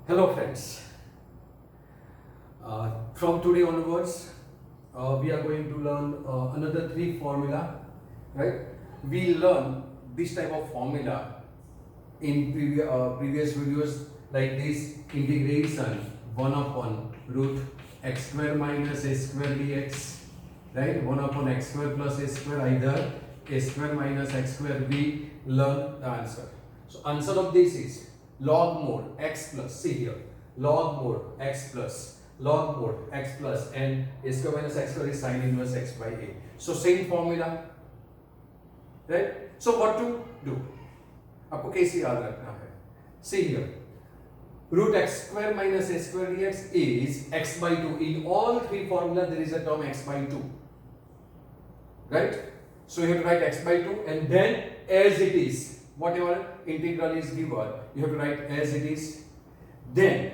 Hello friends, from today onwards we are going to learn another three formula, right? We learn this type of formula in previous videos like this: integration 1 upon root x square minus a square dx, right? 1 upon x square plus a square, either a square minus x square. We learn the answer. So answer of this is log more x plus, see here, log more x plus, log more x plus, and a square minus x square is sin inverse x by a. So same formula, right? So what to do, आपको कैसे याद रखना है? See here, root x square minus a square dx is x by 2. In all three formula there is a term x by 2, right? So you have to write x by 2 and then as it is, whatever integral is given, you have to write as it is. Then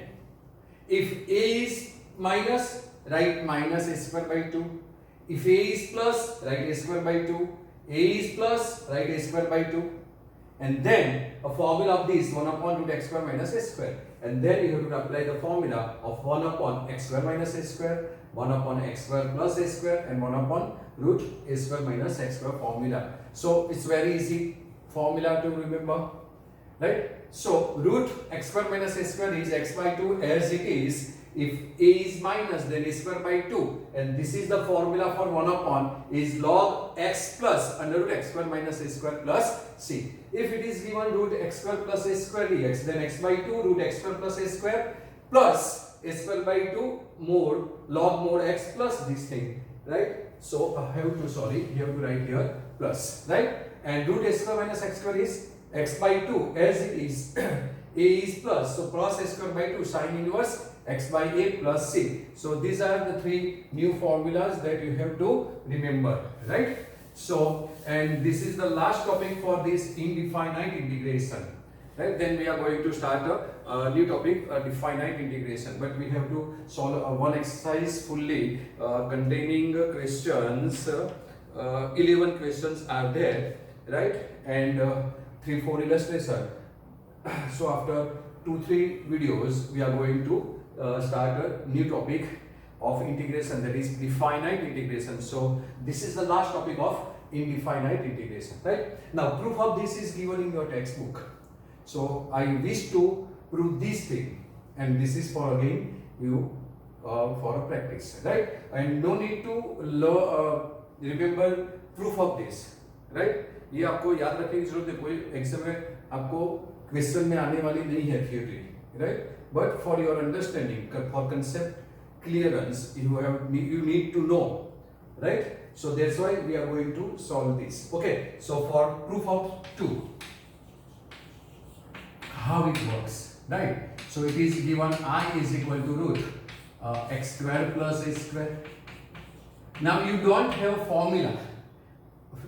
if a is minus, write minus a square by 2. If a is plus, write a square by 2. A is plus, write a square by 2. And then a formula of this 1 upon root x square minus a square. And then you have to apply the formula of 1 upon x square minus a square, 1 upon x square plus a square, and 1 upon root a square minus x square formula. So it's very easy formula to remember, right? So root x square minus a square is x by 2 as it is. If a is minus, then a square by 2, and this is the formula for 1 upon is log x plus under root x square minus a square plus c. If it is given root x square plus a square dx, then x by 2 root x square plus a square plus a square by 2 more log more x plus this thing, right? So I have to write here plus, right? And root a square minus x square is x by 2 as it is. A is plus, so plus a square by 2 sin inverse x by a plus c. So these are the three new formulas that you have to remember, right? So, and this is the last topic for this indefinite integration, right? Then we are going to start a new topic, definite integration, but we have to solve one exercise fully containing questions. 11 questions are there, right? And 3-4 illustration. So after 2-3 videos we are going to start a new topic of integration, that is definite integration. So this is the last topic of indefinite integration, right? Now proof of this is given in your textbook. So I wish to prove this thing, and this is for again you for a practice, right? And no need to remember proof of this, right? ये आपको याद रखने की जरूरत है, कोई exam में आपको क्वेश्चन में आने वाली नहीं है theory, right? But for your understanding, for concept clearance, you need to know, right? So that's why we are going to solve this. Okay. So for proof of 2, how it works, right? So it is given I is equal to root x square plus a square. Now you don't have formula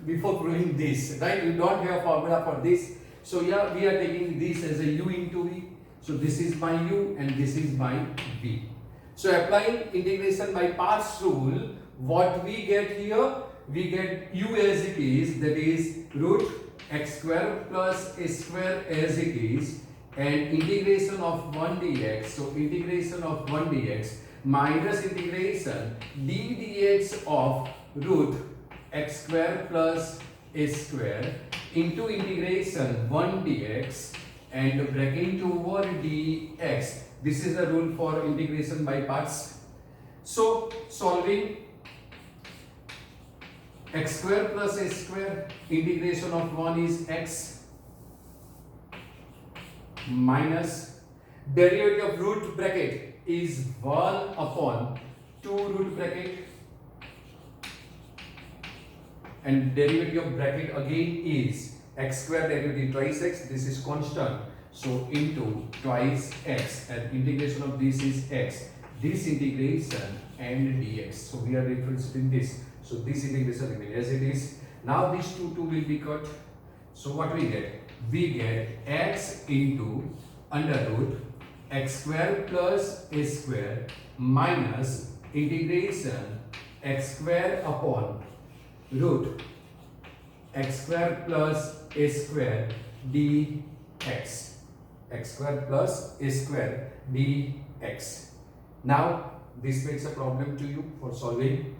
before proving this, right? You don't have formula for this. So yeah, we are taking this as a u into v. So this is my u and this is my v. So applying integration by parts rule, what we get here, we get u as it is, that is root x square plus a square as it is, and integration of 1 dx. So integration of 1 dx minus integration d dx of root x square plus a square into integration 1 dx and bracket over dx. This is the rule for integration by parts. So solving x square plus a square, integration of 1 is x minus derivative of root bracket is 1 upon 2 root bracket, and derivative of bracket again is x square derivative twice x, this is constant, so into twice x, and integration of this is x, this integration and dx. So we are referencing this, so this integration remains as it is. Now these two will be cut. So what we get? We get x into under root x square plus a square minus integration x square upon root x square plus a square dx. x square plus a square dx. Now this makes a problem to you for solving.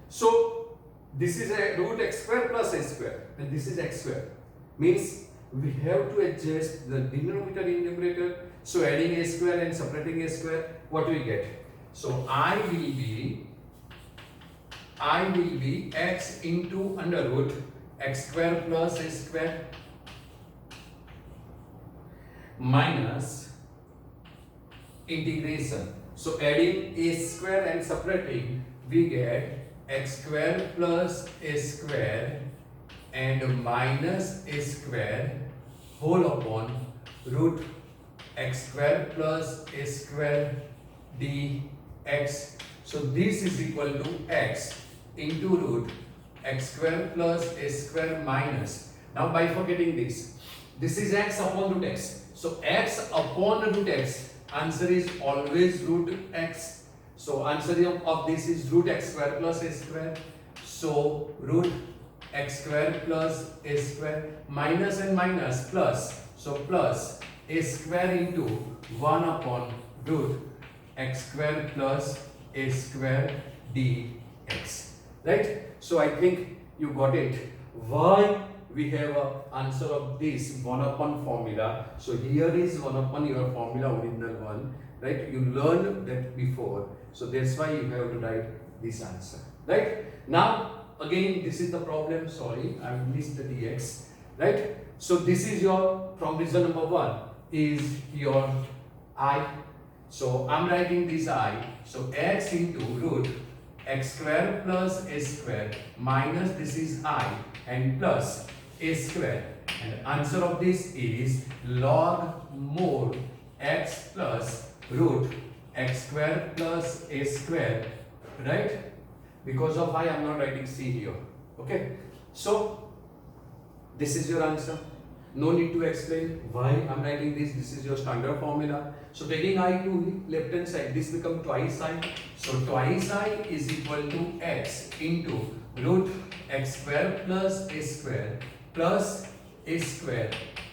So this is a root x square plus a square and this is x square, means we have to adjust the denominator in numerator. So adding a square and separating a square, what we get? So I will be x into under root x square plus a square minus integration. So adding a square and separating, we get x square plus a square and minus a square whole upon root x square plus a square dx. So this is equal to x into root x square plus a square minus. Now bifurcating this is x upon root x. So x upon root x, answer is always root x. So answer of this is root x square plus a square. So root x square plus a square minus and minus plus. So plus a square into 1 upon root x square plus a square dx. Right? So I think you got it. Why we have a answer of this 1 upon formula. So here is 1 upon your formula original one. Right? You learned that before. So that's why you have to write this answer. Right? Now again this is the problem. Sorry, I missed the dx. Right? So this is your, from reason number 1 is your I. So I'm writing this I. So x into root x square plus a square minus this is I and plus a square, and answer of this is log more x plus root x square plus a square, right? Because of I am not writing c here. Okay, so this is your answer. No need to explain why I'm writing this. This is your standard formula. So taking I to left hand side, this becomes twice I. So twice I is equal to x into root x square plus a square plus a square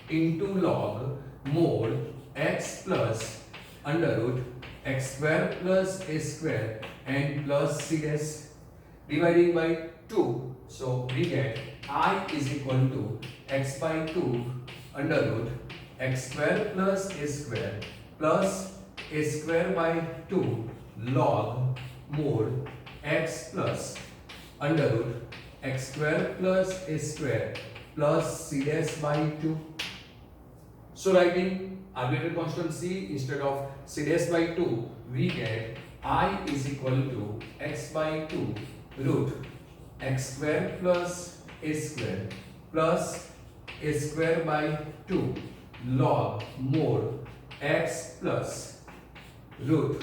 into log more x plus under root x square plus a square and plus c dash, dividing by 2. So we get I is equal to x by 2 under root x square plus a square plus a square by 2 log more x plus under root x square plus a square plus c dash by 2. So writing arbitrary constant c instead of c dash by 2, we get I is equal to x by 2 root x square plus a square plus a square by 2 log more x plus root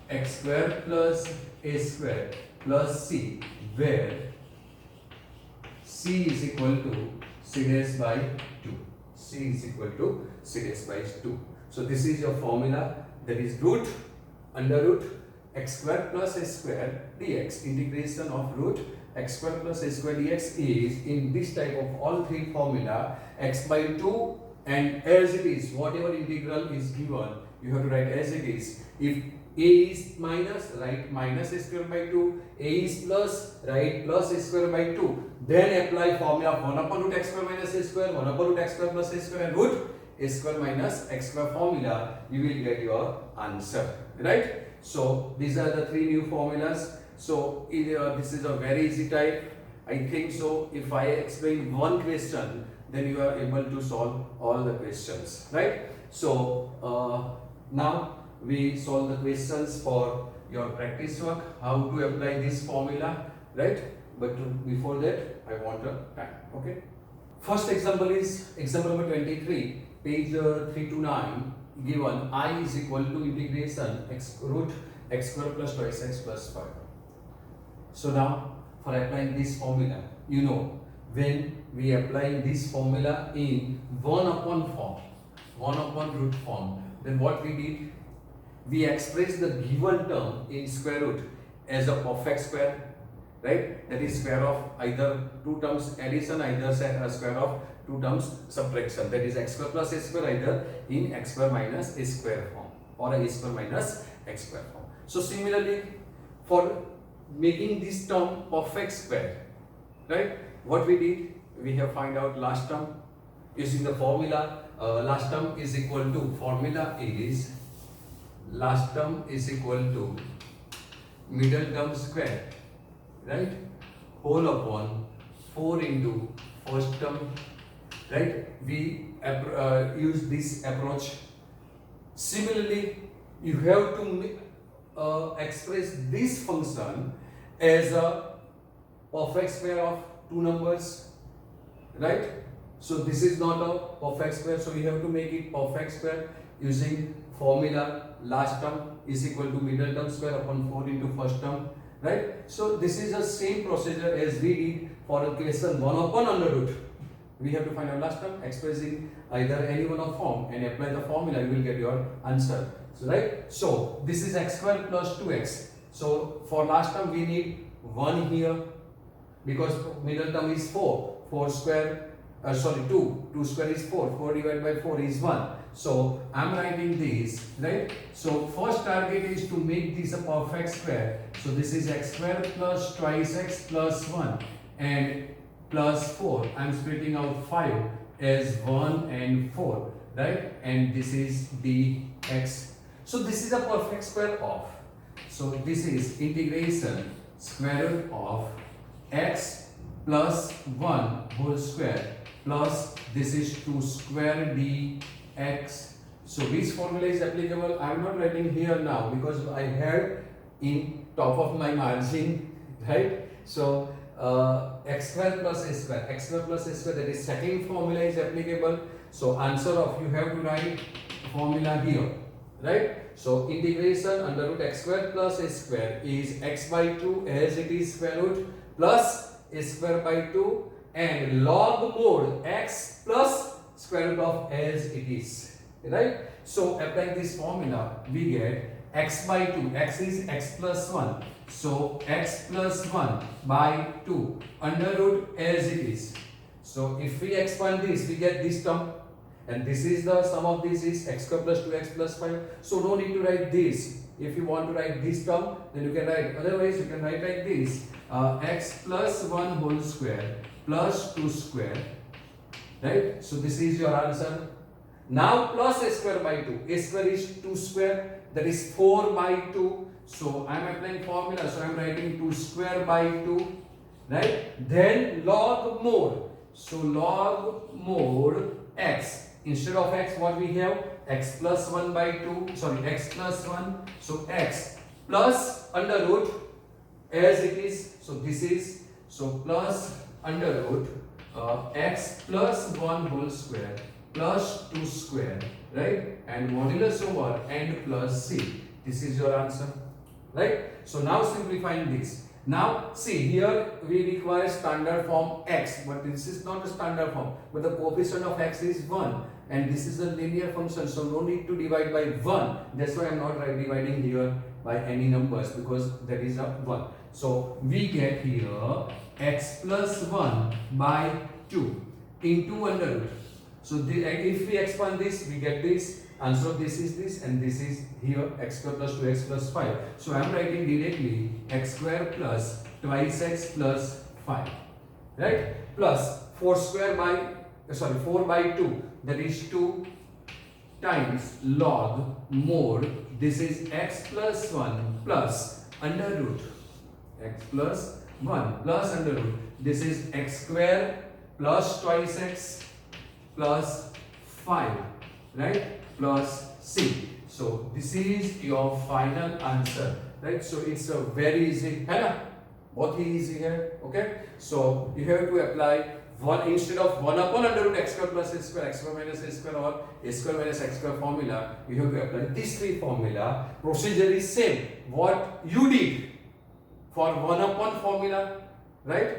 x square plus a square plus c, where c is equal to c dash by 2. C is equal to c dash by 2. So this is your formula, that is root under root x square plus a square dx. Integration of root x square plus a square dx is in this type of all three formula x by 2, and as it is whatever integral is given you have to write as it is. If a is minus, write minus a square by 2, a is plus, write plus a square by 2, then apply formula 1 upon root x square minus a square, 1 upon root x square plus a square and root a square minus x square formula, you will get your answer, right? So these are the three new formulas. So this is a very easy type. I think so if I explain one question, then you are able to solve all the questions, right? So now we solve the questions for your practice work, how to apply this formula, right? But before that I want a time. Okay, first example is example number 23, page 329. Given I is equal to integration x root x square plus twice x plus 5. So now for applying this formula, you know, when we apply this formula in 1 upon form, 1 upon root form, then what we did, we express the given term in square root as a perfect square, right? That is square of either two terms addition, either square of two terms subtraction. That is x square plus a square, either in x square minus a square form or a square minus x square form. So similarly, for making this term perfect square, right? What we did, we have find out last term using the formula. Last term is equal to, formula is last term is equal to middle term square, right, whole upon 4 into first term, right? We use this approach. Similarly, you have to express this function as a perfect square of two numbers, right? So this is not a perfect square, so we have to make it perfect square using formula last term is equal to middle term square upon 4 into first term, right? So this is the same procedure as we did for equation 1 upon under root. We have to find out last term, expressing either any one of form and apply the formula, you will get your answer. So right, so this is x square plus 2x. So for last term we need 1 here, because middle term is 4 square, 2 square is 4 divided by 4 is 1. So I'm writing this, right? So first target is to make this a perfect square. So this is x square plus twice x plus 1 and plus 4. I'm splitting out 5 as 1 and 4, right? And this is dx. So this is a perfect square of. So this is integration square root of x plus 1 whole square plus this is 2 square dx. So which formula is applicable? I am not writing here now because I had in top of my margin, right? So x square plus a square, that is second formula is applicable. So answer of, you have to write formula here, right? So integration under root x square plus a square is x by 2 as it is square root plus a square by 2 and log mode x plus square root of as it is, right? So applying this formula we get x by 2, x is x plus 1, so x plus 1 by 2 under root as it is. So if we expand this, we get this term, and this is the sum of this is x square plus 2x plus 5. So no need to write this. If you want to write this term, then you can write, otherwise you can write like this, x plus 1 whole square plus 2 square, right? So this is your answer. Now plus a square by 2, a square is 2 square, that is 4 by 2. So I am applying formula, so I am writing 2 square by 2, right? Then log mode, so log mode x, instead of x what we have, x plus 1 by 2, x plus 1, so x plus under root as it is, so this is, so plus under root x plus 1 whole square plus 2 square, right? And modulus over and plus c. This is your answer, right? So now simplifying this. Now see, here we require standard form x, but this is not a standard form, but the coefficient of x is 1 and this is a linear function, so no need to divide by 1. That's why I'm not dividing here by any numbers, because there is a 1. So we get here x plus 1 by 2 into under root. So if we expand this, we get this. Answer of this is this, and this is here x square plus 2x plus 5. So I am writing directly x square plus twice x plus 5, right? Plus 4 by 2, that is 2 times log mode. This is x plus 1 plus under root, x plus 1 plus under root. This is x square plus twice x plus 5, right? Plus c. So this is your final answer, right? So it's a very easy, बहुत ही easy here, okay? So you have to apply one instead of 1 upon under root x square plus a square, x square minus a square, or a square minus x square formula. You have to apply these three formula. Procedure is same. What you did for 1 upon formula, right?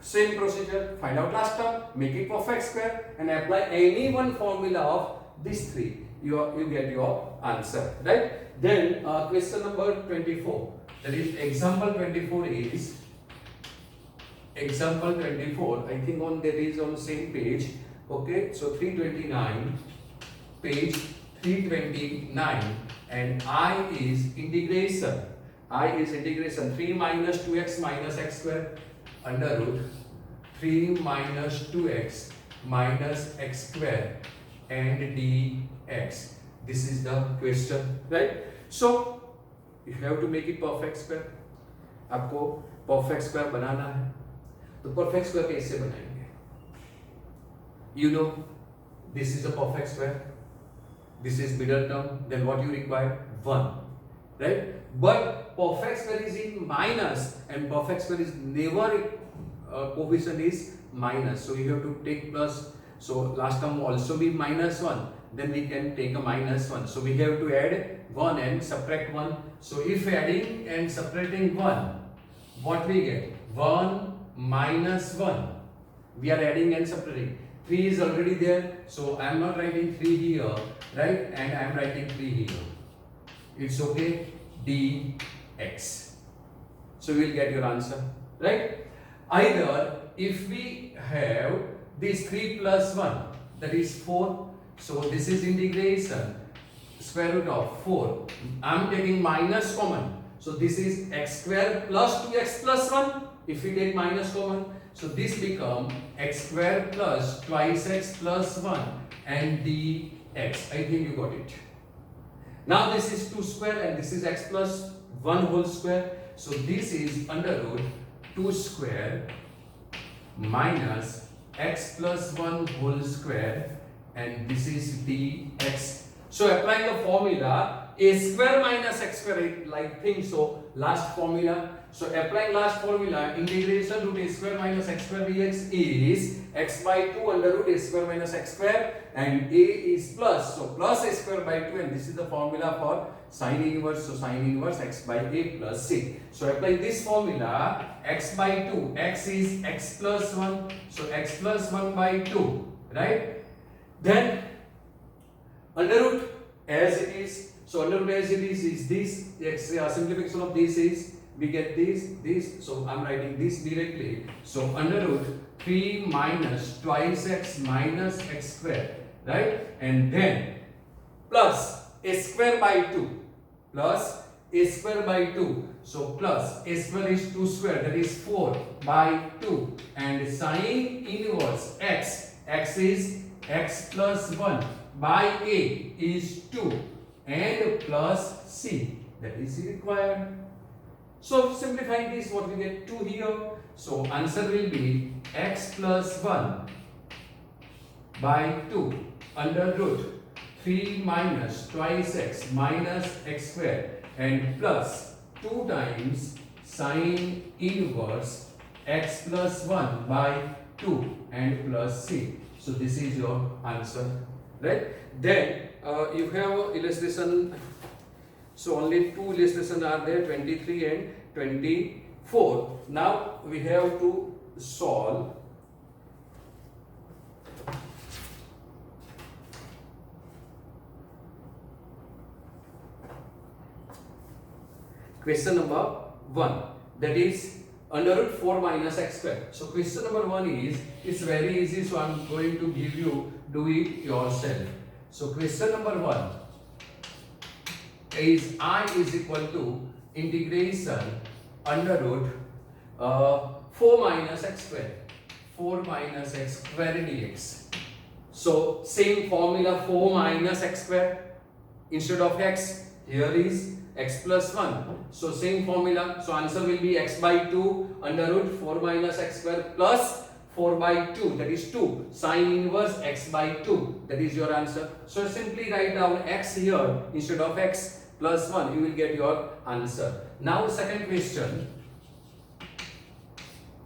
Same procedure. Find out last term, make it perfect square, and apply any one formula of these three. You get your answer, right? Then question number 24. That is example 24 is example 24. I think on that is on the same page. Okay, so 329, page 329, and I is integration. I is integration 3 minus 2x minus x square under root 3 minus 2x minus x square and dx. This is the question, right? So you have to make it perfect square. आपको perfect square बनाना है, तो perfect square कैसे बनाएंगे? You know, this is a perfect square. This is middle term. Then what you require? 1, right? But perfect square is in minus, and perfect square is never coefficient is minus. So you have to take plus. So last term will also be minus 1. Then we can take a minus 1. So we have to add 1 and subtract 1. So if adding and subtracting 1, what we get? 1 minus 1. We are adding and subtracting. 3 is already there. So I am not writing 3 here, right? And I am writing 3 here. It's okay. dx. So we will get your answer, right? Either if we have this 3 plus 1, that is 4. So this is integration square root of 4. I am taking minus common. So this is x square plus 2x plus 1. If we take minus common, so this become x square plus twice x plus 1 and dx. I think you got it. Now this is 2 square and this is x plus 1 whole square. So this is under root 2 square minus x plus 1 whole square, and this is dx. So applying the formula a square minus x square, like thing. So last formula. So applying last formula, integration root a square minus x square dx is x by 2 under root a square minus x square, and a is plus. So plus a square by 2, and this is the formula for sine inverse. So sine inverse x by a plus c. So apply this formula, x by 2, x is x plus 1. So x plus 1 by 2, right? Then under root as it is. So under root as it is this. X simplification of this is, we get this. So I'm writing this directly. So under root 3 minus twice x minus x square, right? And then plus a square by 2 plus a square by 2. So plus a square is 2 square, that is 4 by 2, and sine inverse x is x plus 1 by a is 2 and plus c, that is required. So simplifying this, what we get? 2 here. So answer will be x plus 1 by 2 under root 3 minus twice x minus x square and plus 2 times sine inverse x plus 1 by 2 and plus c. So this is your answer, right? Then you have illustration. So only 2 illustrations are there, 23 and 24. Now we have to solve question number 1, that is under root 4 minus x square. So question number 1 is, it's very easy, so I'm going to give you, do it yourself. So question number 1 is I is equal to integration under root 4 minus x square, 4 minus x square dx. So same formula, 4 minus x square, instead of x here is x plus 1. So same formula. So answer will be x by 2 under root 4 minus x square plus 4 by 2, that is 2, sine inverse x by 2, that is your answer. So simply write down x here instead of x plus 1, you will get your answer. Now second question,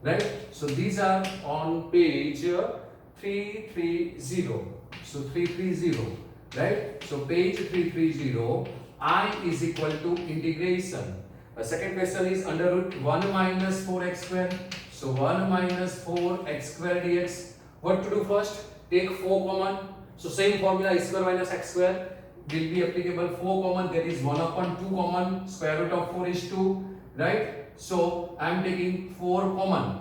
right? So these are on page 330. So 330, right? So page 330, I is equal to integration. Second question is under root 1 minus 4x square. So 1 minus 4x square dx. What to do first? Take 4 common. So same formula, square minus x square. will be applicable. 4 common, there is 1 upon 2 common, square root of 4 is 2, right? So I am taking 4 common,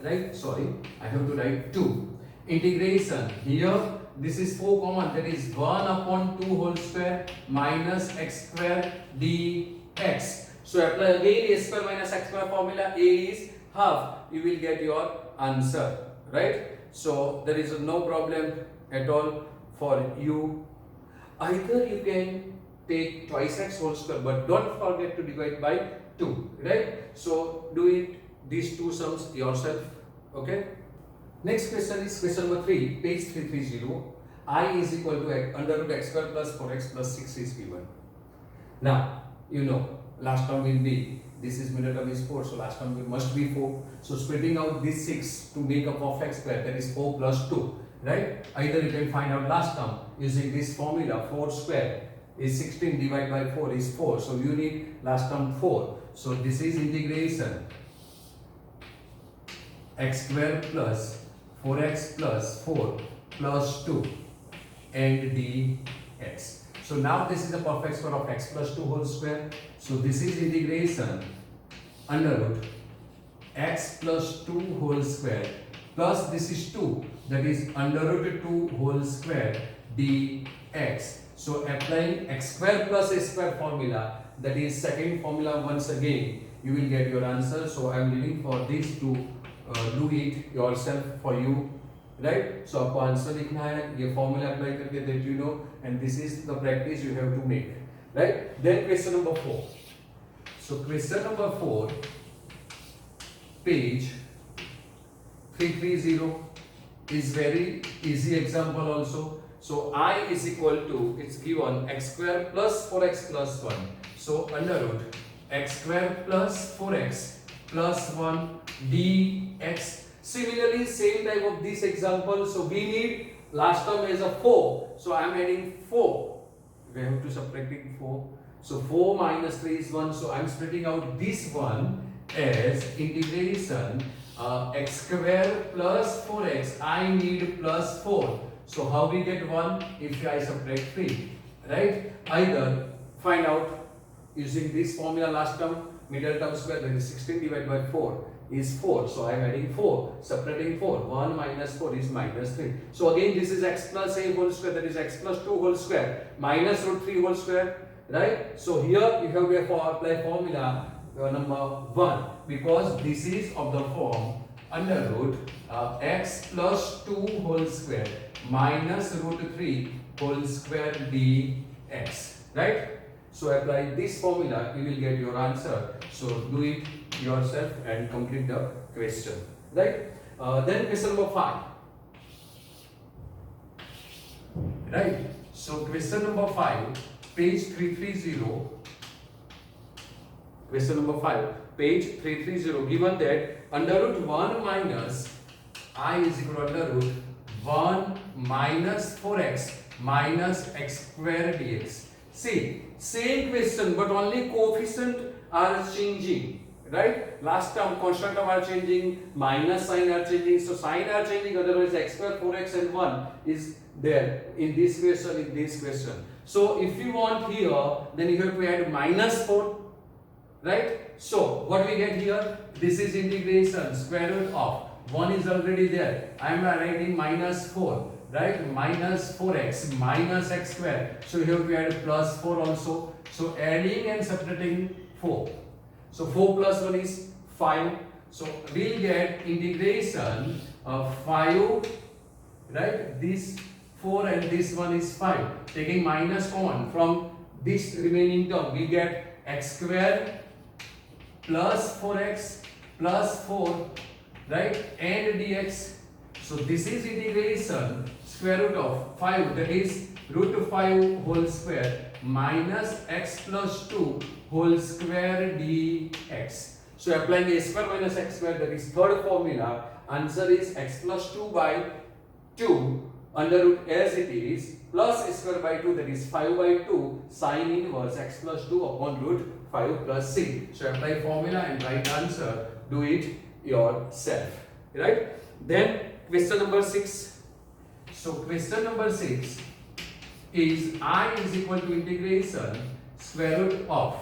right? Sorry, I have to write 2. Integration, here this is 4 common, that is 1 upon 2 whole square minus x square dx. So apply again a square minus x square formula. A is half, you will get your answer, right? So there is no problem at all for you. Either you can take twice x whole square, but don't forget to divide by 2, right? So do it these two sums yourself, okay? Next question is question number 3, page 330. I is equal to under root x square plus 4x plus 6 is given. Now, you know, last term will be, this is middle term is 4, so last term must be 4. So splitting out this 6 to make up of x square, that is 4 plus 2, right? Either you can find out last term using this formula, 4 square is 16 divided by 4 is 4. So you need last term 4. So this is integration x square plus 4x plus 4 plus 2 and dx. So now this is the perfect square of x plus 2 whole square. So this is integration under root x plus 2 whole square plus this is 2, that is under root 2 whole square dx. So applying x square plus a square formula, that is second formula, once again you will get your answer. So I am leaving for this to do it yourself for you, right? So आपको answer लिखना है, ये formula apply करके that you know, and this is the practice you have to make, right? Then question number 4. So question number 4, page 330 is very easy example also. So I is equal to, it's given x square plus 4x plus 1. So under root x square plus 4x plus 1 dx. Similarly, same type of this example. So we need last term as a 4. So I am adding 4. We have to subtracting 4. So 4 minus 3 is 1. So I am splitting out this one as integration x square plus 4x. I need plus 4. So how we get 1 if I subtract 3, right? Either find out using this formula last term, middle term square, that is 16 divided by 4 is 4. So I am adding 4, subtracting 4. 1 minus 4 is minus 3. So again this is x plus a whole square, that is x plus 2 whole square minus root 3 whole square, right? So here you have to apply formula number 1, because this is of the form under root x plus 2 whole square minus root 3 whole square dx, right? So apply this formula, you will get your answer. So do it yourself and complete the question, right? Then question number 5, right? So question number 5, page 330. Question number 5, page 330, given that under root 1 minus I is equal to under root 1 minus 4x minus x square dx. See, same question, but only coefficient are changing, right? Last term constant term are changing, minus sign are changing, so sign are changing, otherwise x square 4x and 1 is there in this question, in this question. So if you want here, then you have to add minus 4, right? So what we get here, this is integration square root of 1 is already there, I am writing minus 4, right? Minus 4x minus x square, so you have to add plus 4 also. So adding and subtracting 4. So 4 plus 1 is 5. So we'll get integration of 5, right? This 4 and this one is 5. Taking minus common from this remaining term, we get x square plus 4x plus 4, right? And dx. So this is integration square root of 5, that is root of 5 whole square minus x plus 2 whole square dx. So applying a square minus x square, that is third formula, answer is x plus 2 by 2 under root as it is plus a square by 2, that is 5 by 2 sine inverse x plus 2 upon root 5 plus c. So apply formula and write answer, do it yourself, right? Then question number 6. So question number 6, is I is equal to integration square root of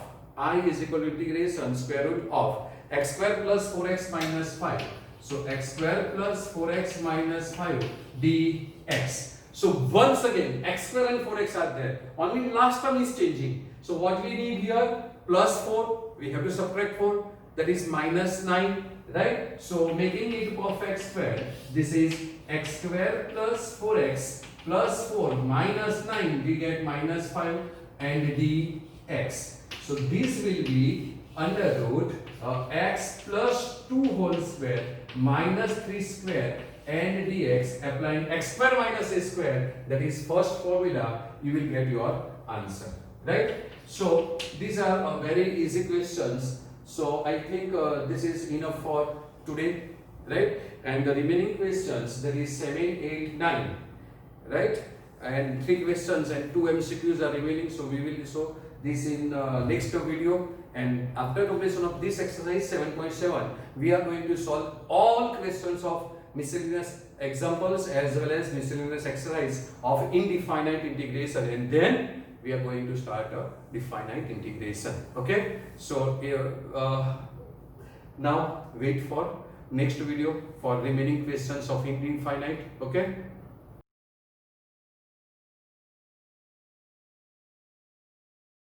x square plus 4x minus 5. So x square plus 4x minus 5 dx. So once again x square and 4x are there. Only last term is changing. So what we need here? Plus 4. We have to subtract 4. That is minus 9. Right? So making it perfect square. This is x square plus 4x plus 4 minus 9. We get minus 5 and dx. So this will be under root x plus 2 whole square minus 3 square and dx. Applying x square minus a square, that is first formula, you will get your answer. Right? So these are very easy questions. So I think this is enough for today. Right? And the remaining questions, that is 7, 8, 9. Right? And 3 questions and 2 MCQs are remaining. So we will show this in next video. And after completion of this exercise 7.7, we are going to solve all questions of miscellaneous examples as well as miscellaneous exercise of indefinite integration, and then we are going to start the finite integration. Okay, so now wait for next video for remaining questions of indefinite. Okay.